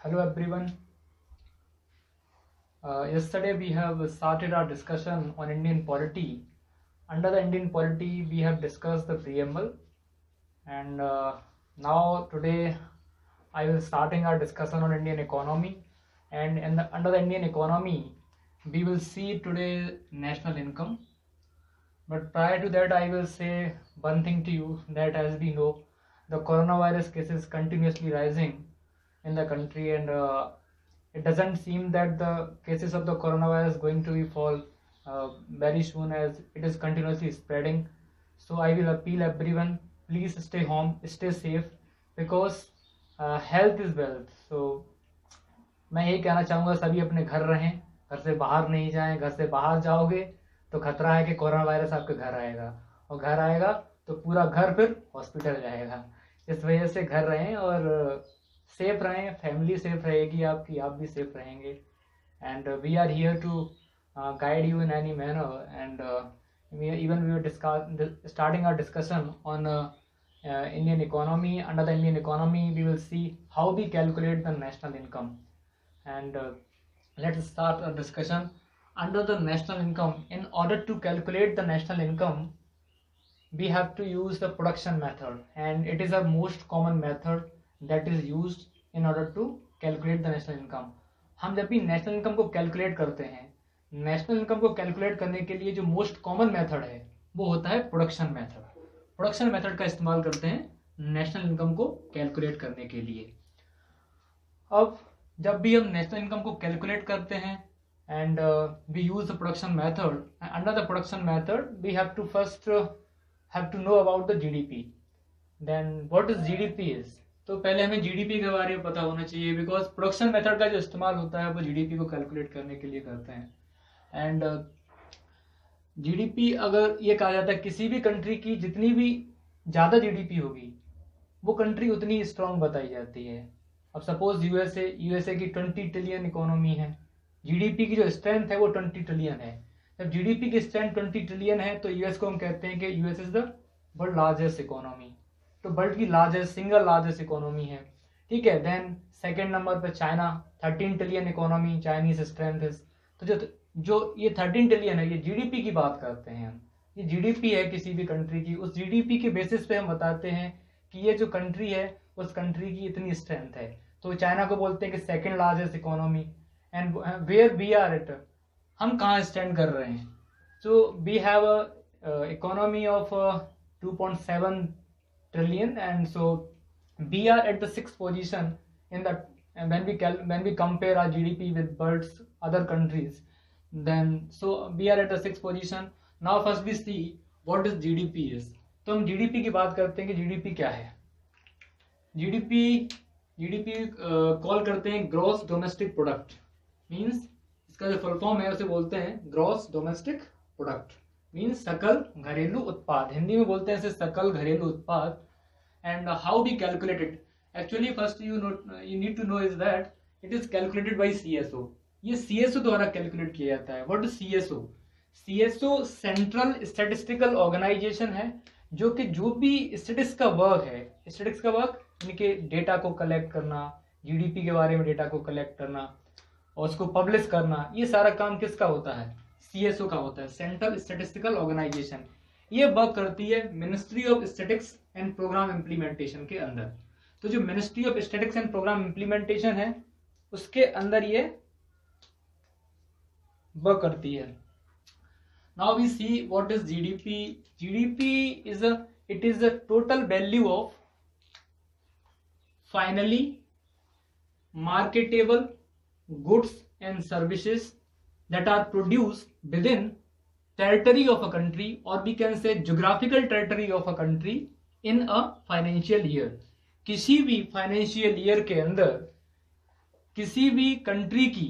Hello everyone. Yesterday we have started our discussion on Indian polity. Under the Indian polity, we have discussed the preamble, and now today I will starting our discussion on Indian economy. And under the Indian economy, we will see today national income. But prior to that, I will say one thing to you that as we know, the coronavirus cases continuously rising in the country, and it doesn't seem that the cases of the coronavirus going to be fall very soon, as it is continuously spreading. So I will appeal everyone, please stay home, stay safe, because health is wealth. So मैं यही कहना चाहूँगा, सभी अपने घर रहें, घर से बाहर नहीं जाएं. घर से बाहर जाओगे तो खतरा है कि कोरोना वायरस आपके घर आएगा, और घर आएगा तो पूरा घर फिर हॉस्पिटल जाएगा. इस वजह से घर रहें और सेफ रहें, फैमिली सेफ रहेगी आपकी, आप भी सेफ रहेंगे. And we are here to guide you in any manner, and even we were starting our discussion on Indian economy. Under the Indian economy, we will see how we calculate the national income. And let's start a discussion. Under the national income, in order to calculate the national income, we have to use the production method, and it is a most common method that is used in order to calculate the national income. हम जब भी national income को calculate करते हैं, national income को calculate करने के लिए जो मोस्ट कॉमन मेथड है वो होता है प्रोडक्शन मेथड. प्रोडक्शन मेथड का इस्तेमाल करते हैं नेशनल इनकम को कैलकुलेट करने के लिए. अब जब भी हम नेशनल इनकम को कैलकुलेट करते हैं and we use the production method, under the production method we have to first have to know about the GDP. Then what is GDP is. तो पहले हमें जीडीपी के बारे में पता होना चाहिए, बिकॉज प्रोडक्शन मेथड का जो इस्तेमाल होता है वो जीडीपी को कैलकुलेट करने के लिए करते हैं. एंड जीडीपी, अगर ये कहा जाता है किसी भी कंट्री की जितनी भी ज़्यादा जीडीपी होगी वो कंट्री उतनी स्ट्रांग बताई जाती है. अब सपोज यूएसए की 20 ट्रिलियन इकोनॉमी है, जीडीपी की जो स्ट्रेंथ है वो 20 ट्रिलियन है. जब जीडीपी की स्ट्रेंथ 20 ट्रिलियन है तो यूएस को हम कहते हैं कि US is the world largest economy. तो वर्ल्ड की लार्जेस्ट, सिंगल लार्जेस्ट इकोनॉमी है, ठीक है. देन सेकेंड नंबर पे China, 13 trillion economy, Chinese strength is. तो जो ये 13 ट्रिलियन है, ये जीडीपी की बात करते हैं हम. ये जीडीपी है किसी भी कंट्री की. उस जीडीपी के बेसिस पे हम बताते हैं कि ये जो कंट्री है उस कंट्री की इतनी स्ट्रेंथ है. तो चाइना को बोलते हैं कि second largest economy. And where we are at, हम कहाँ स्टैंड कर रहे हैं. So we have a economy of 2.7 trillion, and so we are at the 6th position in the when we compare our GDP with world's other countries. Then so we are at the 6th position. Now first we see what is GDP is. तो हम GDP की बात करते हैं कि GDP क्या है. GDP call करते हैं ग्रॉस डोमेस्टिक प्रोडक्ट. मीन्स इसका जो फुल फॉर्म है उसे बोलते हैं ग्रॉस डोमेस्टिक प्रोडक्ट. मीन्स सकल घरेलू उत्पाद. हिंदी में बोलते हैं इसे सकल घरेलू उत्पाद. And how we calculate it? Actually, first you need to know is that it is calculated by CSO. ये CSO द्वारा कैलकुलेट किया जाता है. What is CSO? CSO central statistical organisation है, जो कि जो भी स्टैटिस्टिक्स का वर्क है, स्टैटिस्टिक्स का वर्क इनके डेटा को कलेक्ट करना, जीडीपी के बारे में डेटा को कलेक्ट करना और उसको पब्लिश करना, ये सारा काम किसका होता है? CSO का होता है, सेंट्रल स्टैटिस्टिकल ऑर्गेनाइजेशन. ये वर्क करती है ministry of statics and programme implementation के अंदर. तो जो ministry of statics and programme implementation है उसके अंदर ये वर्क करती है. Now we see what is GDP. GDP is the total value of finally marketable goods and services that are produced within territory of a country, or we can say geographical territory of a country in a financial year. किसी भी financial year के अंदर किसी भी country की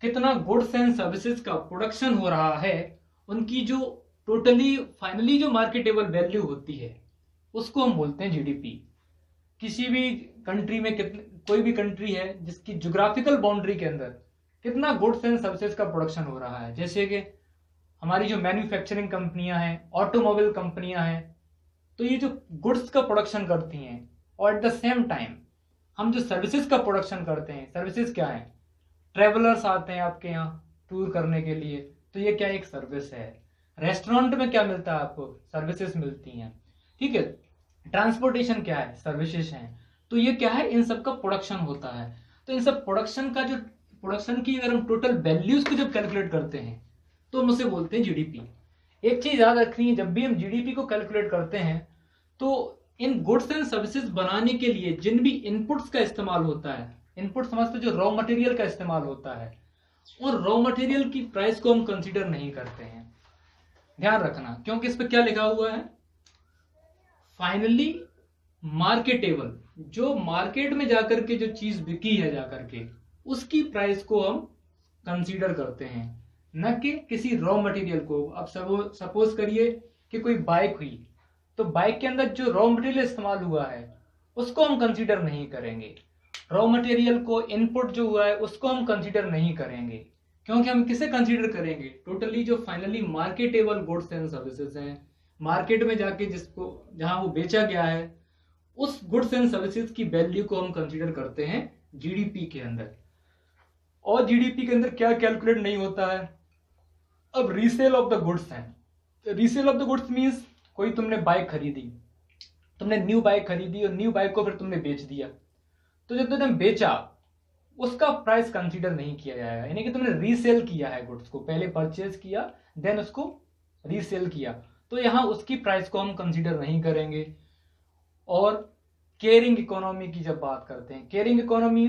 कितना goods and services का production हो रहा है, उनकी जो टोटली फाइनली जो मार्केटेबल वैल्यू होती है उसको हम बोलते हैं जीडीपी. किसी भी कंट्री में कोई भी कंट्री है जिसकी ज्योग्राफिकल बाउंड्री के अंदर कितना गुड्स एंड सर्विसेज का प्रोडक्शन हो रहा है. जैसे कि हमारी जो मैन्युफैक्चरिंग कंपनियां हैं, ऑटोमोबाइल कंपनियां हैं, तो ये जो गुड्स का प्रोडक्शन करती हैं और एट द सेम टाइम हम जो सर्विसेज का प्रोडक्शन करते हैं, सर्विसेज क्या है? ट्रेवलर्स आते हैं आपके यहाँ टूर करने के लिए, तो ये क्या एक सर्विस है। रेस्टोरेंट में क्या मिलता है आपको? सर्विसेज मिलती हैं, ठीक है। ट्रांसपोर्टेशन क्या है? सर्विसेज हैं। तो ये क्या है? इन सब का प्रोडक्शन होता है। तो इन सब प्रोडक्शन का जो प्रोडक्शन की अगर हम टोटल वैल्यूज को जब कैलकुलेट करते हैं तो हम उसे बोलते हैं जीडीपी। एक चीज याद रखनी है, जब भी हम जीडीपी को कैलकुलेट करते हैं तो इन गुड्स एंड सर्विसेज बनाने के लिए जिन भी इनपुट्स का इस्तेमाल होता है, इनपुट समझते जो रॉ मटेरियल का इस्तेमाल होता है, और रॉ मटेरियल की प्राइस को हम कंसीडर नहीं करते हैं। ध्यान रखना, क्योंकि इस पे क्या लिखा हुआ है? फाइनली मार्केटेबल, जो मार्केट में जाकर के जो चीज बिकी है जाकर के, उसकी प्राइस को हम कंसीडर करते हैं, न कि किसी रॉ मटेरियल को। अब सपोज करिए कि कोई बाइक हुई, तो बाइक के अंदर जो रॉ मटेरियल इस्तेमाल हुआ है उसको हम कंसीडर नहीं करेंगे। रॉ मटेरियल को इनपुट जो हुआ है उसको हम कंसीडर नहीं करेंगे, क्योंकि हम किसे कंसीडर करेंगे? टोटली जो finally marketable goods and services हैं, मार्केट में जाके जिसको जहां वो बेचा गया है, उस गुड्स एंड सर्विसेज की वैल्यू को हम कंसीडर करते हैं जीडीपी के अंदर। और जीडीपी के अंदर क्या कैलकुलेट नहीं होता है? अब रीसेल ऑफ द गुड्स है। Resale of the goods means कोई तुमने बाइक खरीदी, तुमने न्यू बाइक खरीदी और न्यू बाइक को फिर तुमने बेच दिया, तो जब तुमने बेचा उसका प्राइस कंसीडर नहीं किया जाएगा, यानी कि तुमने रीसेल किया है गुड्स को, पहले परचेज किया देन उसको रीसेल किया, तो यहां उसकी प्राइस को हम कंसीडर नहीं करेंगे। और केयरिंग इकोनॉमी की जब बात करते हैं, केयरिंग इकोनॉमी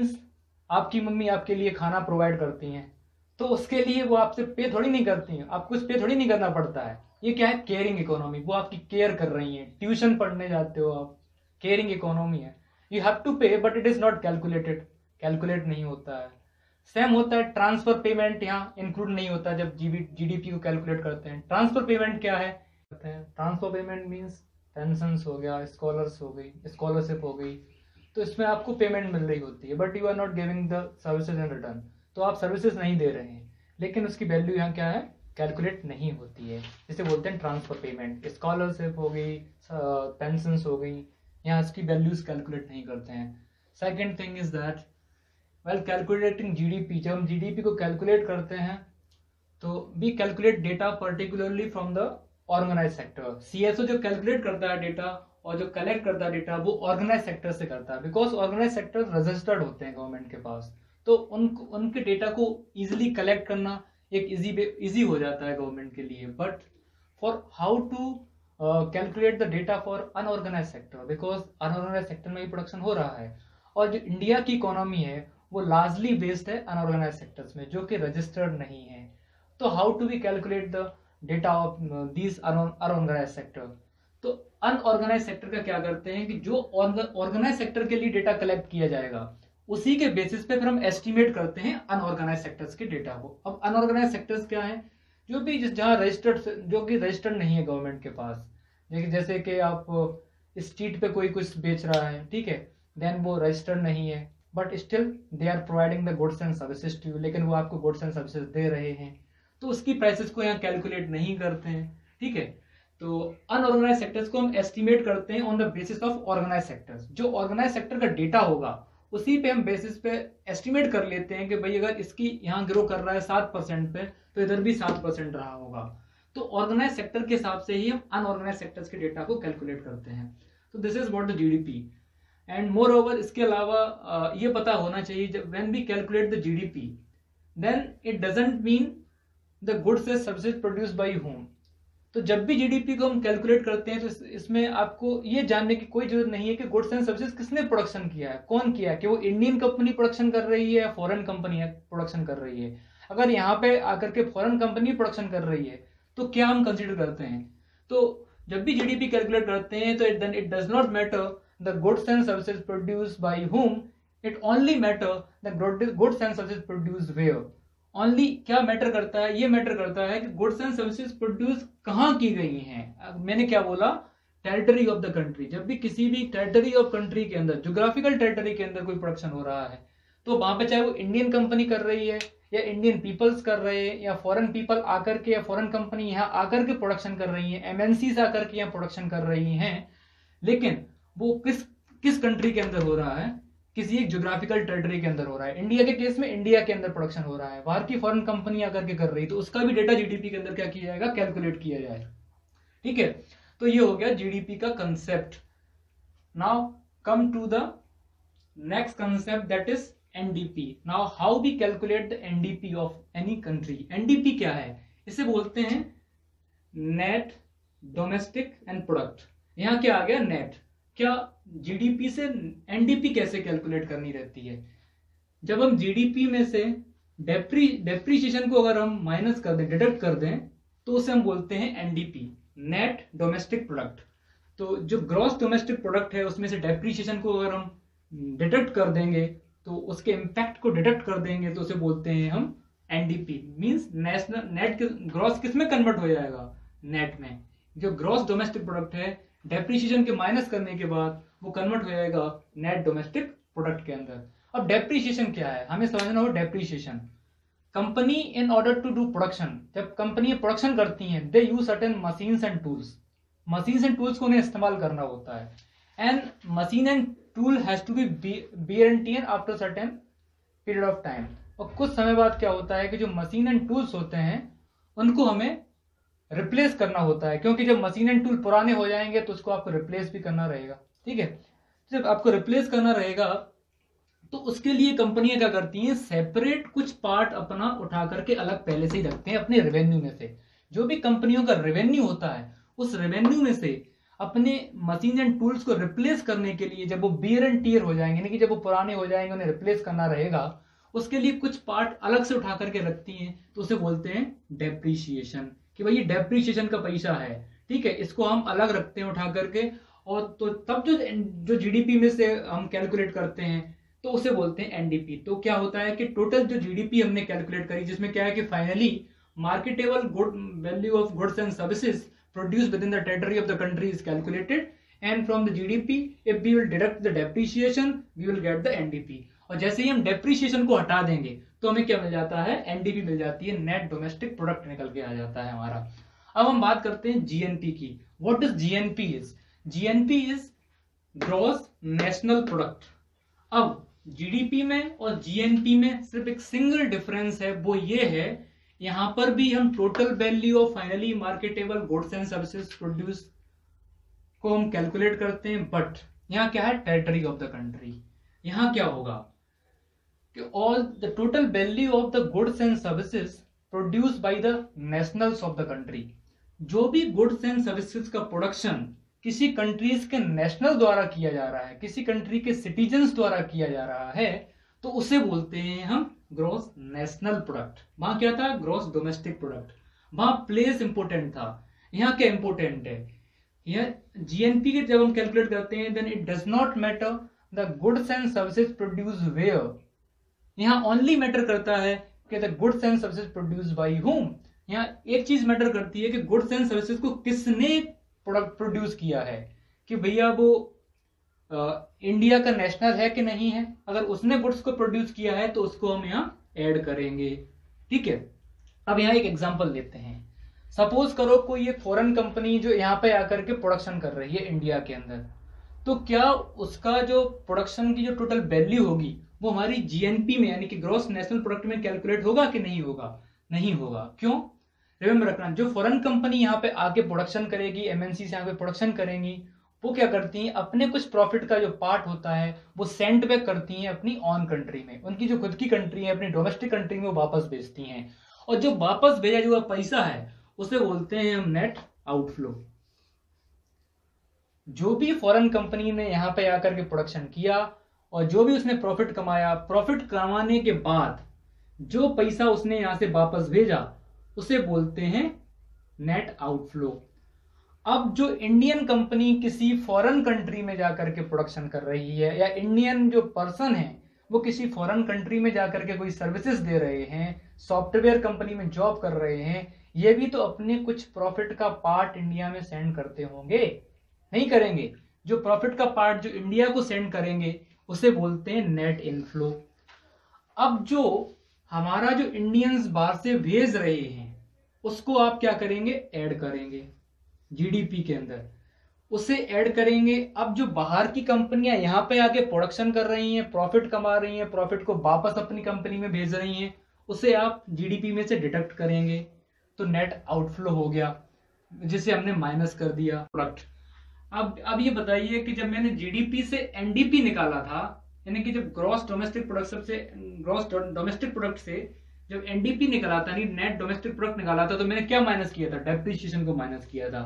आपकी मम्मी आपके लिए खाना प्रोवाइड करती हैं, तो उसके लिए वो आपसे पे थोड़ी नहीं करती हैं, आपको कुछ पे थोड़ी नहीं करना पड़ता है। ये क्या है? केयरिंग इकोनॉमी, वो आपकी केयर कर रही है। ट्यूशन पढ़ने जाते हो आप, केयरिंग इकोनॉमी है। यू हैव टू पे but it is not calculated, calculate नहीं होता है। सेम होता है ट्रांसफर पेमेंट, यहाँ इंक्लूड नहीं होता जब जीडीपी को कैलकुलेट करते हैं। ट्रांसफर पेमेंट क्या है? ट्रांसफर पेमेंट मीन्स पेंशन हो गया, स्कॉलर्स हो गई, स्कॉलरशिप हो गई, तो इसमें आपको पेमेंट मिल रही होती है, but you are not giving the services in return, तो आप सर्विसेज नहीं दे रहे हैं, लेकिन उसकी वैल्यू यहाँ क्या है? कैलकुलेट नहीं होती है, जिसे बोलते हैं ट्रांसफर पेमेंट। स्कॉलरशिप हो गई, पेंशन हो गई, यहाँ इसकी वैल्यूज कैलकुलेट नहीं करते हैं। Second thing is that well calculating GDP, जब हम जीडीपी को कैलकुलेट करते हैं तो we calculate data particularly from the organise sector. CSO जो कैलकुलेट करता है डेटा और जो कलेक्ट करता है डेटा, वो ऑर्गेनाइज सेक्टर से करता है, बिकॉज ऑर्गेनाइज सेक्टर रजिस्टर्ड होते हैं गवर्नमेंट के पास, तो उनके डेटा को इजिली कलेक्ट करना एक इजी हो जाता है गवर्नमेंट के लिए। But for how to calculate the data for unorganise sector, because unorganise sector में ही प्रोडक्शन हो रहा है, और जो इंडिया की इकोनॉमी है वो लार्जली बेस्ड है अनऑर्गेनाइज सेक्टर्स में, जो कि रजिस्टर्ड नहीं है। तो how to we calculate the data of these unorganise sector? तो अनऑर्गेनाइज सेक्टर का क्या करते हैं कि जो ऑर्गेनाइज सेक्टर के लिए डेटा कलेक्ट किया जाएगा, उसी के बेसिस पे फिर हम एस्टिमेट करते हैं अनऑर्गेनाइज सेक्टर्स के डेटा को। अब अनऑर्गेनाइज सेक्टर्स क्या है? जो भी जहां रजिस्टर्ड, जो कि रजिस्टर्ड नहीं है गवर्नमेंट के पास, जैसे कि आप स्ट्रीट पे कोई कुछ बेच रहा है, ठीक है, देन वो रजिस्टर्ड नहीं है, but still they are providing the goods and services to you, लेकिन वो आपको गुड्स एंड सर्विसेज दे रहे हैं, तो उसकी प्राइसेस को यहाँ कैलकुलेट नहीं करते हैं, ठीक है। तो अनऑर्गेनाइज सेक्टर्स को हम एस्टिमेट करते हैं on the basis of organise sectors. जो ऑर्गेनाइज सेक्टर का डेटा होगा उसी पे हम बेसिस पे एस्टिमेट कर लेते हैं कि भाई अगर इसकी यहाँ ग्रो कर रहा है 7% पे, तो इधर भी 7% रहा होगा। तो ऑर्गेनाइज सेक्टर के हिसाब से ही हम अनऑर्गेनाइज सेक्टर्स के डेटा को कैलकुलेट करते हैं। तो this is what the GDP. And moreover, इसके अलावा ये पता होना चाहिए, जब when we calculate the GDP, then it doesn't mean the goods and services produced by home. तो जब भी जीडीपी को हम कैलकुलेट करते हैं तो इसमें आपको ये जानने की कोई जरूरत नहीं है कि गुड्स एंड सर्विसेज किसने प्रोडक्शन किया है, कौन किया है, कि वो इंडियन कंपनी प्रोडक्शन कर रही है या फॉरेन कंपनी प्रोडक्शन कर रही है। अगर यहाँ पे आकर के फॉरेन कंपनी प्रोडक्शन कर रही है तो क्या हम कंसिडर करते हैं? तो जब भी जीडीपी कैलकुलेट करते हैं तो it does not matter the goods and services produced by home, it only matter the goods and services produced where. Only क्या मैटर करता है? ये मैटर करता है कि गुड्स एंड सर्विसेज प्रोड्यूस कहाँ की गई हैं। मैंने क्या बोला? Territory of the country. जब भी किसी भी टेरिटरी ऑफ कंट्री के अंदर, ज्योग्राफिकल टेरिटरी के अंदर कोई प्रोडक्शन हो रहा है, तो वहां पे चाहे वो इंडियन कंपनी कर रही है या इंडियन पीपल्स कर रहे हैं या फॉरेन पीपल आकर के या फॉरेन कंपनी यहाँ आकर के प्रोडक्शन कर रही है, एमएनसीज आकर के यहाँ प्रोडक्शन कर रही हैं, लेकिन वो किस कंट्री के अंदर हो रहा है? किसी एक ज्योग्राफिकल टेरिटरी के अंदर हो रहा है, इंडिया के केस में इंडिया के अंदर प्रोडक्शन हो रहा है, बाहर की फॉरेन कंपनी आकर के कर रही, तो उसका भी डेटा जीडीपी के अंदर क्या किया जाएगा, कैलकुलेट किया जाएगा। ठीक है, तो ये हो गया जीडीपी का concept. Now come to the next concept, that is NDP. Now how we calculate the NDP of any country. NDP क्या है, इसे बोलते हैं नेट डोमेस्टिक एंड प्रोडक्ट। यहां क्या आ गया, नेट। क्या जीडीपी से एनडीपी कैसे कैलकुलेट करनी रहती है, जब हम जीडीपी में से डेप्रीशिएशन को अगर हम माइनस कर दें, डिडक्ट कर दें, तो उसे हम बोलते हैं एनडीपी, नेट डोमेस्टिक प्रोडक्ट। तो जो ग्रॉस डोमेस्टिक प्रोडक्ट है उसमें से डेप्रीशिएशन को अगर हम डिडक्ट कर देंगे, तो उसके इंपैक्ट को डिडक्ट कर देंगे, तो उसे बोलते हैं हम NDP. Means national net gross किस में कन्वर्ट हो जाएगा, नेट में। जो ग्रॉस डोमेस्टिक प्रोडक्ट है डेप्रीशिएशन के माइनस करने के बाद वो कन्वर्ट हो जाएगा नेट डोमेस्टिक प्रोडक्ट के अंदर। अब डेप्रीशिएशन क्या है, हमें समझना हो। Depreciation, company in order to do production, जब कंपनी प्रोडक्शन करती हैं, they use certain machines and tools. Machines and tools को उन्हें इस्तेमाल करना होता है, and machine and tool has to be wear and tear after certain period of time. और कुछ समय बाद क्या होता है कि जो मशीन एंड टूल्स होते हैं उनको हमें रिप्लेस करना होता है, क्योंकि जब मशीन एंड टूल पुराने हो जाएंगे तो उसको आपको रिप्लेस भी करना रहेगा। ठीक है, जब आपको रिप्लेस करना रहेगा तो उसके लिए कंपनियां क्या करती हैं, सेपरेट कुछ पार्ट अपना उठा करके अलग पहले से ही रखते हैं अपने रेवेन्यू में से। जो भी कंपनियों का रेवेन्यू होता है उस रेवेन्यू में से अपने मशीन एंड टूल्स को रिप्लेस करने के लिए, जब वो बियर एंड टियर हो जाएंगे, यानी कि जब वो पुराने हो जाएंगे, उन्हें रिप्लेस करना रहेगा, उसके लिए कुछ पार्ट अलग से उठा करके रखती हैं, तो उसे बोलते हैं डेप्रीशिएशन। कि भाई ये डेप्रीशिएशन का पैसा है, ठीक है, इसको हम अलग रखते हैं उठा करके। और तो तब जो जीडीपी में से हम कैलकुलेट करते हैं तो उसे बोलते हैं एनडीपी। तो क्या होता है कि टोटल जो जीडीपी हमने कैलकुलेट करी, जिसमें क्या है कि finally marketable good value of goods and services produce within the territory of the country is calculated, and from the GDP if we will deduct the depreciation we will get the NDP. और जैसे ही हम depreciation को हटा देंगे तो हमें क्या मिल जाता है, एनडीपी मिल जाती है, नेट डोमेस्टिक प्रोडक्ट निकल के आ जाता है हमारा। अब हम बात करते हैं जीएनपी की। What is GNP is, GNP is gross national product. अब जीडीपी में और जीएनपी में सिर्फ एक सिंगल डिफरेंस है, वो ये है, यहां पर भी हम total value of finally marketable goods and services produce को हम कैलकुलेट करते हैं, बट यहां क्या है, टेरिटरी ऑफ द कंट्री। यहां क्या होगा कि all the total value of the goods and services produce by the nationals of the country. जो भी गुड्स एंड सर्विसेज का प्रोडक्शन किसी कंट्रीज के नेशनल द्वारा किया जा रहा है, किसी कंट्री के सिटीजन्स द्वारा किया जा रहा है, तो उसे बोलते हैं हम ग्रॉस नेशनल प्रोडक्ट। वहां क्या था, ग्रॉस डोमेस्टिक प्रोडक्ट। वहां प्लेस इंपोर्टेंट था, यहां क्या इंपोर्टेंट है, यह जीएनपी के जब हम कैलकुलेट करते हैं, then it does not matter the goods and services produce where. यहां ओनली मैटर करता है कि the goods and services produce by whom. यहां एक चीज मैटर करती है कि गुड्स एंड सर्विसेज को किसने प्रोडक्ट प्रोड्यूस किया है, कि भैया वो इंडिया का नेशनल है कि नहीं है। अगर उसने गुड्स को प्रोड्यूस किया है तो उसको हम यहाँ ऐड करेंगे। ठीक है, अब यहाँ एक एग्जांपल लेते हैं। सपोज करो कोई एक फॉरेन कंपनी जो यहाँ पे आकर के प्रोडक्शन कर रही है इंडिया के अंदर, तो क्या उसका जो प्रोडक्शन की जो टोटल वैल्यू होगी वो हमारी जीएनपी में, यानी कि ग्रॉस नेशनल प्रोडक्ट में कैलकुलेट होगा कि नहीं होगा? नहीं होगा। क्यों? रिमेंबर रखना, जो फॉरेन कंपनी यहाँ पे आके प्रोडक्शन करेगी, एमएनसी से यहाँ पे प्रोडक्शन करेंगी, वो क्या करती हैं, अपने कुछ प्रॉफिट का जो पार्ट होता है वो सेंड बैक करती हैं अपनी ऑन कंट्री में। उनकी जो खुद की कंट्री है, अपनी डोमेस्टिक कंट्री में वो वापस भेजती हैं, और जो वापस भेजा हुआ पैसा है उसे बोलते हैं हम नेट आउटफ्लो। जो भी फॉरेन कंपनी ने यहाँ पे आकर के प्रोडक्शन किया और जो भी उसने प्रॉफिट कमाया, प्रॉफिट कमाने के बाद जो पैसा उसने यहां से वापस भेजा उसे बोलते हैं नेट आउटफ्लो। अब जो इंडियन कंपनी किसी फॉरेन कंट्री में जाकर के प्रोडक्शन कर रही है, या इंडियन जो पर्सन है वो किसी फॉरेन कंट्री में जाकर के कोई सर्विसेज दे रहे हैं, सॉफ्टवेयर कंपनी में जॉब कर रहे हैं, ये भी तो अपने कुछ प्रॉफिट का पार्ट इंडिया में सेंड करते होंगे? नहीं करेंगे। जो प्रॉफिट का पार्ट जो इंडिया को सेंड करेंगे उसे बोलते हैं नेट इनफ्लो। अब जो हमारा जो इंडियंस बाहर से भेज रहे हैं उसको आप क्या करेंगे, ऐड करेंगे जीडीपी के अंदर। उसे ऐड करेंगे। अब जो बाहर की कंपनियां यहाँ पे आके प्रोडक्शन कर रही हैं, प्रॉफिट कमा रही हैं, प्रॉफिट को वापस अपनी कंपनी में भेज रही हैं, उसे आप जीडीपी में से डिडक्ट करेंगे, तो नेट आउटफ्लो हो गया, जिसे हमने माइनस कर दिया प्रोडक्ट। अब ये बताइए कि जब मैंने जीडीपी से एनडीपी निकाला था, यानी कि जब ग्रॉस डोमेस्टिक प्रोडक्ट से जब एनडीपी निकाला था, नहीं नेट डोमेस्टिक प्रोडक्ट निकाला था, तो मैंने क्या माइनस किया था? डेप्रिसिएशन को माइनस किया था।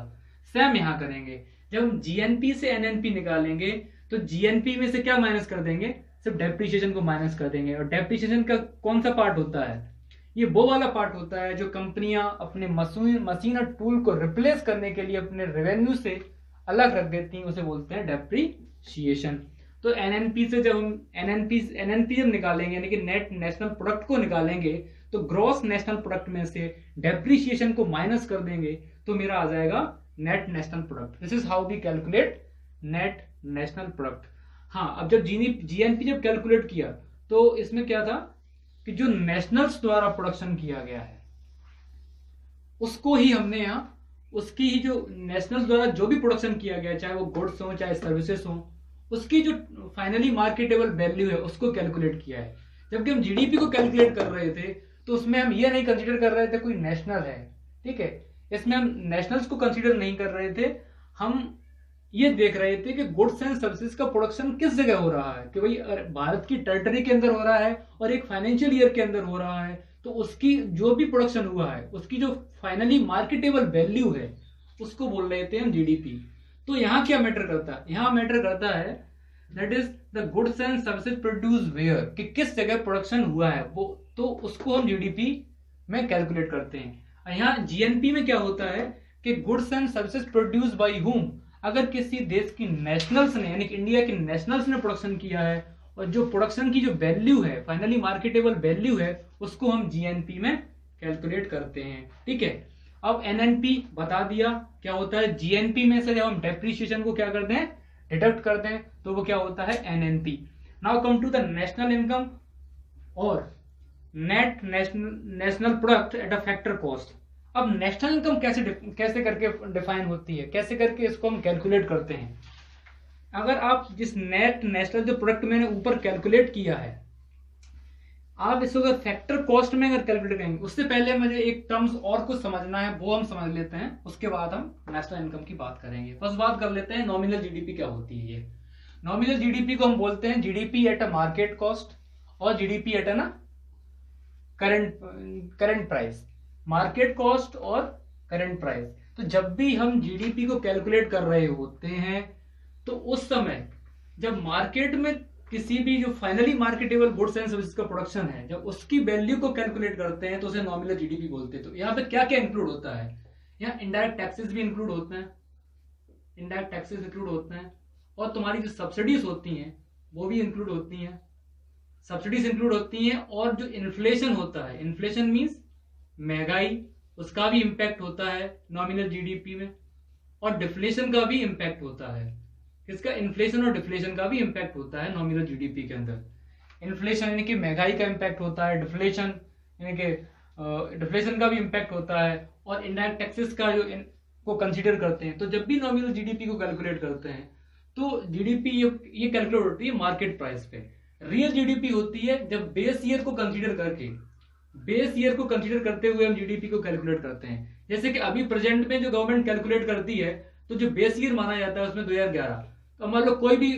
सेम यहां करेंगे, जब हम जीएनपी से एनएनपी निकालेंगे तो जीएनपी में से क्या माइनस कर देंगे? सिर्फ डेप्रिसिएशन को माइनस कर देंगे। और डेप्रिसिएशन का कौन सा पार्ट होता है? ये वो वाला पार्ट होता है जो कंपनियां अपने मशीन और टूल को रिप्लेस करने के लिए अपने रेवेन्यू से अलग रख देती हैं, उसे बोलते हैं डेप्रिसिएशन। तो एनएनपी से जब हम एनएनपी जब निकालेंगे, यानी कि नेट नेशनल प्रोडक्ट को निकालेंगे, तो ग्रॉस नेशनल प्रोडक्ट में से डेप्रिसिएशन को माइनस कर देंगे, तो मेरा आ जाएगा net national product. This is how we calculate net national product. हाँ, अब जब जीएनपी जब कैलकुलेट किया, तो इसमें क्या था कि जो नेशनल्स द्वारा प्रोडक्शन किया गया है उसको ही हमने यहाँ, उसकी ही जो नेशनल्स द्वारा जो भी प्रोडक्शन किया गया, चाहे वो गुड्स हो चाहे सर्विसेज हो, उसकी जो फाइनली मार्केटेबल वैल्यू है उसको कैलकुलेट किया है। जबकि हम जीडीपी को कैलकुलेट कर रहे थे तो उसमें हम ये नहीं कंसीडर कर रहे थे कोई नेशनल है, ठीक है, इसमें हम नेशनल्स को कंसीडर नहीं कर रहे थे। हम ये देख रहे थे कि गुड्स एंड सर्विसेज का प्रोडक्शन किस जगह हो रहा है, कि भाई भारत की टेरिटरी के अंदर हो रहा है और एक फाइनेंशियल ईयर के अंदर हो रहा है, तो उसकी जो भी प्रोडक्शन हुआ है उसकी जो फाइनली मार्केटेबल वैल्यू है उसको बोल रहे थे हम जीडीपी। तो यहाँ क्या मैटर करता है? यहाँ मैटर करता है that is the goods and services produce where, कि किस जगह प्रोडक्शन हुआ है वो, तो उसको हम जीडीपी में कैलकुलेट करते हैं। यहाँ जीएनपी में क्या होता है कि goods and services produce by हुम, अगर किसी देश की नेशनल्स ने, यानी कि इंडिया के नेशनल्स ने प्रोडक्शन किया है और जो प्रोडक्शन की जो वैल्यू है, फाइनली मार्केटेबल वैल्यू है, उसको हम जीएनपी में कैलकुलेट करते हैं, ठीक है। अब एनएनपी बता दिया क्या होता है। जीएनपी में से जब हम डेप्रिसिएशन को क्या करते हैं? डिडक्ट करते हैं, तो वो क्या होता है? NNP. Now come to the national income और net national product at a factor cost. अब नेशनल इनकम कैसे करके डिफाइन होती है, कैसे करके इसको हम कैलकुलेट करते हैं? अगर आप जिस नेट नेशनल जो प्रोडक्ट मैंने ऊपर कैलकुलेट किया है, आप इसको अगर फैक्टर कॉस्ट में अगर कैलकुलेट करेंगे, उससे पहले मुझे एक टर्म्स और कुछ समझना है, वो हम समझ लेते हैं, उसके बाद हम नेशनल इनकम की बात करेंगे। फर्स्ट बात कर लेते हैं नॉमिनल जीडीपी क्या होती है। ये नॉमिनल जीडीपी को हम बोलते हैं GDP at a market cost और जीडीपी एट अ ना करंट प्राइस, मार्केट कॉस्ट और करंट प्राइस। तो जब भी हम जीडीपी को कैलकुलेट कर रहे होते हैं, तो उस समय जब मार्केट में किसी भी जो finally marketable goods and services का प्रोडक्शन है, जब उसकी वैल्यू को कैलकुलेट करते हैं, तो उसे नॉमिनल जीडीपी बोलते हैं। तो यहाँ पे क्या क्या इंक्लूड होता है? यहाँ इनडायरेक्ट टैक्सेस भी इंक्लूड होते हैं, इनडायरेक्ट टैक्सेस इंक्लूड होते हैं, और तुम्हारी जो सब्सिडीज होती हैं वो भी इंक्लूड होती हैं, सब्सिडीज इंक्लूड होती हैं। और जो इन्फ्लेशन होता है, इन्फ्लेशन मीन्स महंगाई, उसका भी इंपैक्ट होता है नॉमिनल जीडीपी में। और डिफ्लेशन का भी इंपैक्ट होता है, इसका इन्फ्लेशन और डिफ्लेशन का भी इंपैक्ट होता है नॉमिनल जीडीपी के अंदर। इन्फ्लेशन यानी कि महंगाई का इंपैक्ट होता है, डिफ्लेशन यानी कि डिफ्लेशन का भी इंपैक्ट होता है, और इनडायरेक्ट टैक्सेस का जो को कंसीडर करते हैं। तो जब भी नॉमिनल जीडीपी को कैलकुलेट करते हैं, तो जीडीपी ये कैलकुलेट होती है मार्केट प्राइस पे। रियल जीडीपी होती है जब बेस ईयर को कंसीडर करके, बेस ईयर को कंसीडर करते हुए हम जीडीपी को कैलकुलेट करते हैं। जैसे कि अभी प्रेजेंट में जो गवर्नमेंट कैलकुलेट करती है, तो जो बेस ईयर माना जाता है उसमें 2011। तो मान लो कोई भी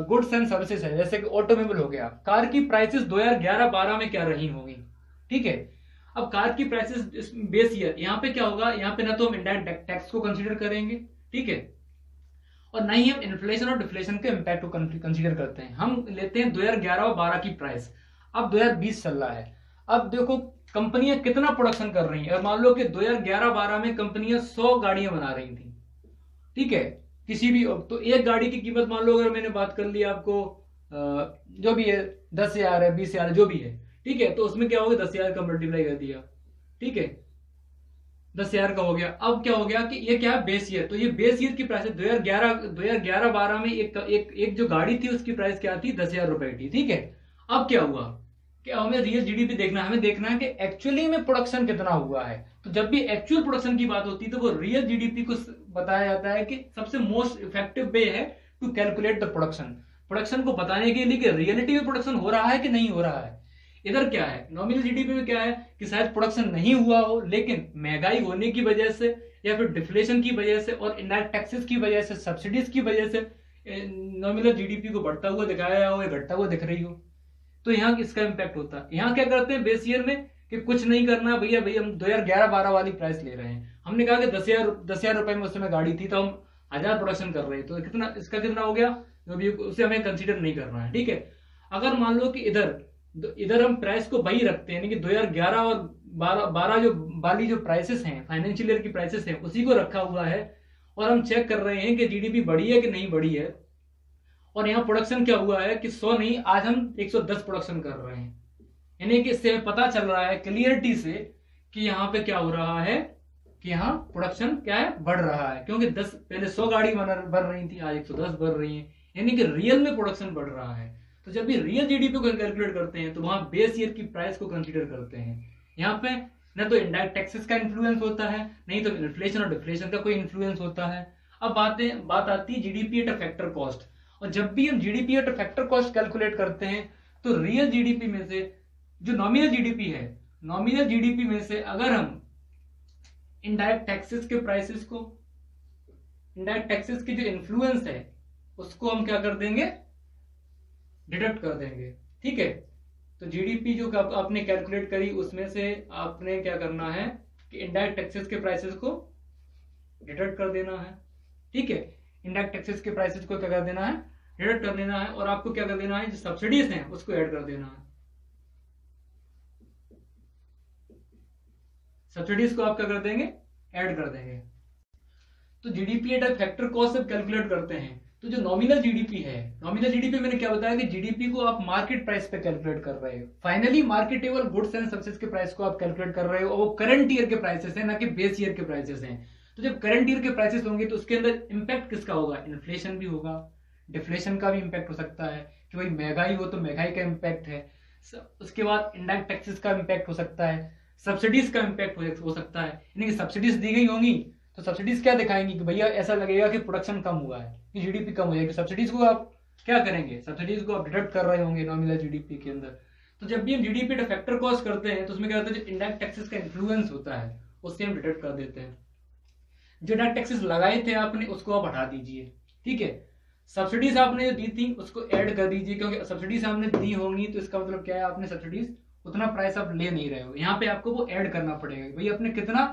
गुड्स एंड सर्विसेज है, जैसे कि ऑटोमोबाइल हो गया, कार की प्राइसेस 2011-12 में क्या रही होगी, ठीक है। अब कार की प्राइसेस बेस ईयर, यहाँ पे क्या होगा, यहाँ पे ना तो हम इंडायरेक्ट टैक्स को कंसीडर करेंगे, ठीक है, और ना ही हम इन्फ्लेशन और डिफ्लेशन के इंपैक्ट को कंसीडर करते हैं। हम लेते हैं 2011 और 12 की प्राइस। अब 2020 चल रहा है, अब देखो कंपनियां कितना प्रोडक्शन कर रही हैं। मान लो कि 2011-12 में कंपनियां 100 गाड़ियां बना रही थी, ठीक है, किसी भी, तो एक गाड़ी की कीमत मान लो, अगर मैंने बात कर ली आपको जो भी है 10,000 है, 20,000 जो भी है, ठीक है, तो उसमें क्या होगा, 10,000 का मल्टीप्लाई कर दिया, ठीक है, 10,000 का हो गया। अब क्या हो गया कि ये क्या है, बेस ईयर। तो ये बेस ईयर की प्राइस 2011-12 में एक जो गाड़ी थी उसकी प्राइस क्या थी, 10,000 रुपए थी, ठीक है। अब क्या हुआ कि हमें रियल जीडीपी देखना है, हमें देखना है कि एक्चुअली में प्रोडक्शन कितना हुआ है। तो जब भी एक्चुअल प्रोडक्शन की बात होती है, तो वो रियल जीडीपी को बताया जाता है कि सबसे मोस्ट इफेक्टिव वे है to calculate the production, production को बताने के लिए कि रियलिटी में प्रोडक्शन हो रहा है कि नहीं हो रहा है। इधर क्या है, नॉमिनल जीडीपी में क्या है कि शायद प्रोडक्शन नहीं हुआ हो, लेकिन महंगाई होने की वजह से या फिर डिफ्लेशन की वजह से और इनडायरेक्ट टैक्सेस की वजह से, सब्सिडीज की वजह से नॉमिनल जीडीपी को बढ़ता हुआ दिखाया हो या घटता हुआ दिख रही हो, तो यहाँ इसका इम्पैक्ट होता है। यहाँ क्या करते हैं बेस ईयर में कि कुछ नहीं करना भैया, हम 2011-12 वाली प्राइस ले रहे हैं। हमने कहा कि 10,000 रुपए में उस समय गाड़ी थी तो हम 1000 प्रोडक्शन कर रहे हैं, तो कितना इसका कितना हो गया, उसे हमें कंसीडर नहीं करना है। ठीक है, अगर मान लो कि इधर हम प्राइस को वही रखते हैं कि 2011 और 12 जो वाली जो प्राइसेस हैं, फाइनेंशियल ईयर की प्राइसेस हैं, उसी को रखा हुआ है, और हम चेक कर रहे हैं कि जीडीपी बढ़ी है कि नहीं बढ़ी है। और यहाँ प्रोडक्शन क्या हुआ है कि 100 नहीं, आज हम 110 प्रोडक्शन कर रहे हैं, यानी कि इससे पता चल रहा है क्लियरिटी से कि यहाँ पे क्या हो रहा है कि यहाँ प्रोडक्शन क्या है, बढ़ रहा है, क्योंकि पहले 100 गाड़ी बन रही थी, आज 110 बढ़ रही है, यानी कि रियल में प्रोडक्शन बढ़ रहा है। तो जब भी रियल जीडीपी को कैलकुलेट करते हैं तो वहां बेस ईयर की प्राइस को कंसीडर करते हैं। यहाँ पे न तो इनडायरेक्ट टैक्सेस का इन्फ्लुएंस होता है, नहीं तो इन्फ्लेशन और डिफ्लेशन का कोई इन्फ्लुएंस होता है। अब बात आती है GDP at a factor cost, और जब भी हम GDP at a factor cost calculate करते हैं तो रियल जीडीपी में से जो नॉमिनल जीडीपी है, नॉमिनल जीडीपी में से अगर हम इनडायरेक्ट टैक्सेस के प्राइसेस को, इनडायरेक्ट टैक्सेस की जो इन्फ्लुएंस है उसको हम क्या कर देंगे, डिडक्ट कर देंगे। ठीक है, तो जीडीपी जो आपने कैलकुलेट करी उसमें से आपने क्या करना है कि इनडायरेक्ट टैक्सेस के प्राइसेस को डिडक्ट कर देना है। ठीक है, इनडायरेक्ट टैक्सेस के प्राइसेस को क्या कर देना है, डिडक्ट कर देना है, और आपको क्या कर देना है, जो सब्सिडीज हैं उसको ऐड कर देना है। सब्सिडीज को आप क्या कर देंगे, ऐड कर देंगे। तो GDP at a factor cost से कैलकुलेट करते हैं। तो जो नॉमिनल जीडीपी है, नॉमिनल जीडीपी मैंने क्या बताया कि जीडीपी को आप मार्केट प्राइस पे कैलकुलेट कर रहे हो, finally marketable goods and services के प्राइस को आप कैलकुलेट कर रहे हो, और वो करंट ईयर के प्राइसेस हैं, ना कि बेस ईयर के प्राइसेस हैं। तो जब करंट ईयर के प्राइसेस होंगे तो उसके अंदर इंपैक्ट किसका होगा, इन्फ्लेशन भी होगा, डिफ्लेशन का भी इंपैक्ट हो सकता है कि भाई महंगाई हो तो महंगाई का इंपैक्ट है, उसके बाद इनडायरेक्ट टैक्सेस का इंपैक्ट हो सकता है, सब्सिडीज का इंपैक्ट हो सकता है, यानी कि सब्सिडीज दी गई होंगी तो सब्सिडीज क्या दिखाएंगी कि भैया ऐसा लगेगा कि प्रोडक्शन कम हुआ है, कि जीडीपी कम हो जाएगी। सब्सिडीज को आप क्या करेंगे, सब्सिडीज को आप डिडक्ट कर रहे होंगे नॉमिनल जीडीपी के अंदर। तो जब भी हम जीडीपी का फैक्टर कॉस्ट करते हैं तो उसमें क्या होता है, जो इनडायरेक्ट टैक्सेस का इन्फ्लुएंस होता है उससे हम डिडक्ट कर देते हैं। जो डायरेक्ट टैक्सेस लगाए थे आपने उसको आप हटा दीजिए। ठीक है, सब्सिडीज आपने जो दी थी उसको ऐड कर दीजिए, क्योंकि सब्सिडीज आपने दी होंगी तो इसका मतलब क्या है, आपने सब्सिडीज उतना प्राइस आप ले नहीं रहे हो, यहाँ पे आपको वो ऐड करना पड़ेगा। भाई आपने कितना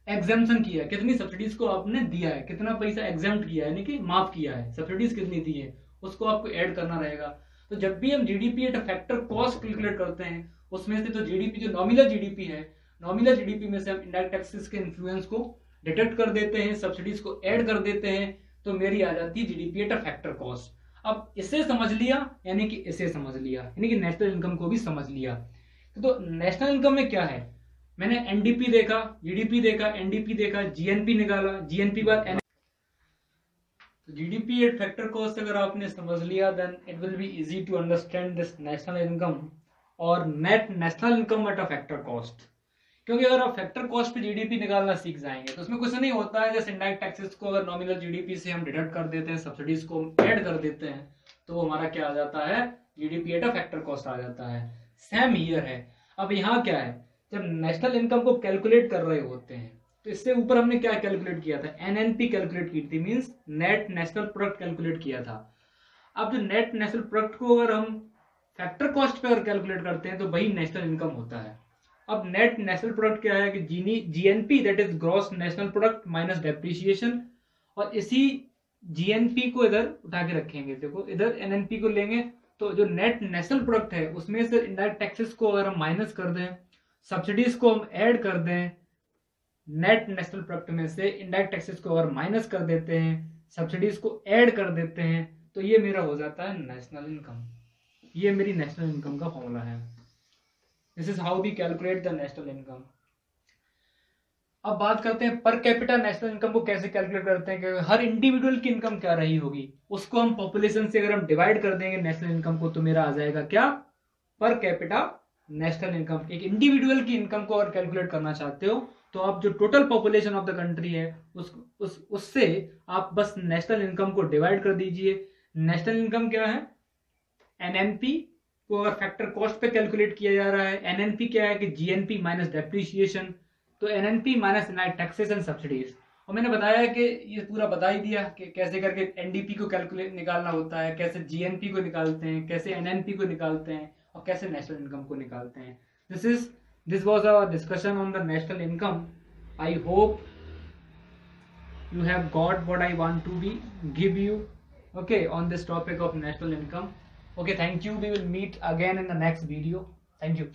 एग्जाम्पशन किया है, कितनी सब्सिडीज को आपने दिया है, कितना पैसा एग्जाम्प्ट किया है, यानी कि माफ किया है, सब्सिडीज कितनी दी है उसको आपको ऐड करना रहेगा। तो जब भी हम GDP at factor cost calculate करते हैं उसमें से तो जीडीपी जो नॉमिनल जीडीपी है, नॉमिनल जीडीपी में से हम इनडायरेक्ट टैक्सेस के इन्फ्लुएंस को डिटेक्ट कर देते हैं, सब्सिडीज को ऐड कर देते हैं, तो मेरी आ जाती है जीडीपी एट फैक्टर कॉस्ट। अब इसे समझ लिया, यानी कि इसे समझ लिया, यानी कि नेशनल इनकम को भी समझ लिया। तो नेशनल इनकम में क्या है, मैंने एनडीपी देखा, जीडीपी देखा, एनडीपी देखा, जीएनपी निकाला, जीएनपी बाद तो जीडीपी एट फैक्टर कॉस्ट अगर आपने समझ लिया then it will be easy to understand this national income और net national income at a factor cost. क्योंकि अगर आप फैक्टर कॉस्ट पे जीडीपी निकालना सीख जाएंगे तो उसमें कुछ नहीं होता है, जैसे इनडायरेक्ट टैक्सेस को अगर नॉमिनल जीडीपी से हम डिडक्ट कर देते हैं, सब्सिडीज को ऐड कर देते हैं, तो हमारा क्या आ जाता है, GDP at a factor cost आ जाता है। सेम हियर है। अब यहाँ क्या है, जब नेशनल इनकम को कैलकुलेट कर रहे होते हैं तो इससे ऊपर हमने क्या कैलकुलेट किया था, एनएनपी कैलकुलेट की थी, means net national product calculate किया था। अब जो नेट नेशनल प्रोडक्ट को अगर हम फैक्टर कॉस्ट पे अगर कैलकुलेट करते हैं तो वही नेशनल इनकम होता है। अब नेट नेशनल प्रोडक्ट क्या है कि GNP that is gross national product minus depreciation, और इसी जीएनपी को इधर उठा के रखेंगे, देखो इधर एनएनपी को लेंगे तो जो नेट नेशनल प्रोडक्ट है उसमें से इनडायरेक्ट टैक्सेस को अगर हम माइनस कर दें, सब्सिडीज को हम ऐड कर दें, नेट नेशनल प्रोडक्ट में से इनडायरेक्ट टैक्सेस को अगर माइनस कर देते हैं, सब्सिडीज को ऐड कर देते हैं, तो ये मेरा हो जाता है नेशनल इनकम। ये मेरी नेशनल इनकम का फॉर्मूला है। This is how we calculate the national income. अब बात करते हैं पर कैपिटा नेशनल इनकम को कैसे कैलकुलेट करते हैं, कि हर इंडिविजुअल की इनकम क्या रही होगी उसको हम पॉपुलेशन से अगर हम डिवाइड कर देंगे नेशनल इनकम को, तो मेरा आ जाएगा क्या, पर कैपिटा नेशनल इनकम। एक इंडिविजुअल की इनकम को अगर कैलकुलेट करना चाहते हो तो आप जो total population of the country है उससे आप बस नेशनल इनकम को डिवाइड कर दीजिए। नेशनल इनकम क्या है? एनएनपी को अगर फैक्टर कॉस्ट पे कैलकुलेट किया जा रहा है, एनएनपी क्या है कि जीएनपी माइनस डेप्रिसिएशन, तो NNP minus taxes and subsidies. और मैंने बताया कि ये पूरा बता ही दिया कि कैसे करके एनडीपी को कैलकुलेट निकालना होता है, कैसे जीएनपी को निकालते हैं, कैसे एनएनपी को निकालते हैं और कैसे नेशनल इनकम को निकालते हैं। This was our discussion on the national income. I hope you have got what I want to give you, okay, on this topic of national income. Okay, thank you. We will meet again in the next video. Thank you.